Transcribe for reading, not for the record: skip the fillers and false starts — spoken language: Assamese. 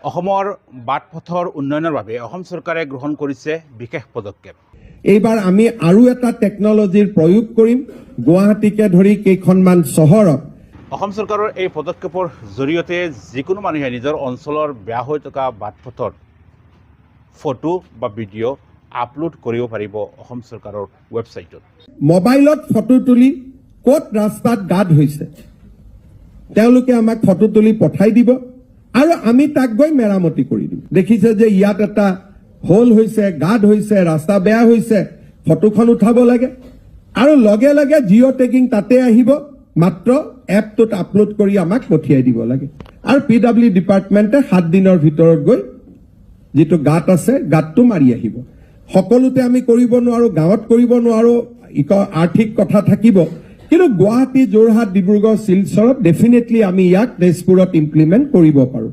অসমৰ বাটপথৰ উন্নয়নৰ বাবে অসম চৰকাৰে গ্ৰহণ কৰিছে বিশেষ পদক্ষেপ। এইবাৰ আমি আৰু এটা টেকনলজিৰ প্ৰয়োগ কৰিম গুৱাহাটীকে ধৰি কেইখনমান চহৰত। অসম চৰকাৰৰ এই পদক্ষেপৰ জৰিয়তে যিকোনো মানুহে নিজৰ অঞ্চলৰ বেয়া হৈ থকা বাটপথৰ ফটো বা ভিডিঅ' আপলোড কৰিব পাৰিব অসম চৰকাৰৰ ৱেবছাইটত। মোবাইলত ফটো তুলি ক'ত ৰাস্তাত গাঁত হৈছে তেওঁলোকে আমাক ফটো তুলি পঠাই দিব আৰু আমি তাক গৈ মেৰামতি কৰি দিম। দেখিছে যে ইয়াত এটা হোল হৈছে, গাঁত হৈছে, ৰাস্তা বেয়া হৈছে, ফটোখন উঠাব লাগে আৰু লগে লগে জিঅ' টেগিং তাতে আহিব, মাত্ৰ এপটোত আপলোড কৰি আমাক পঠিয়াই দিব লাগে আৰু PW ডিপাৰ্টমেণ্টে 7 দিনৰ ভিতৰত গৈ যিটো গাঁত আছে গাঁতটো মাৰি আহিব। সকলোতে আমি কৰিব নোৱাৰো, গাঁৱত কৰিব নোৱাৰো, আৰ্থিক কথা থাকিব, কিন্তু গুৱাহাটী, যোৰহাট, ডিব্ৰুগড়, শিলচৰত ডেফিনেটলি আমি ইয়াক তেজপুৰত ইমপ্লিমেণ্ট কৰিব পাৰো।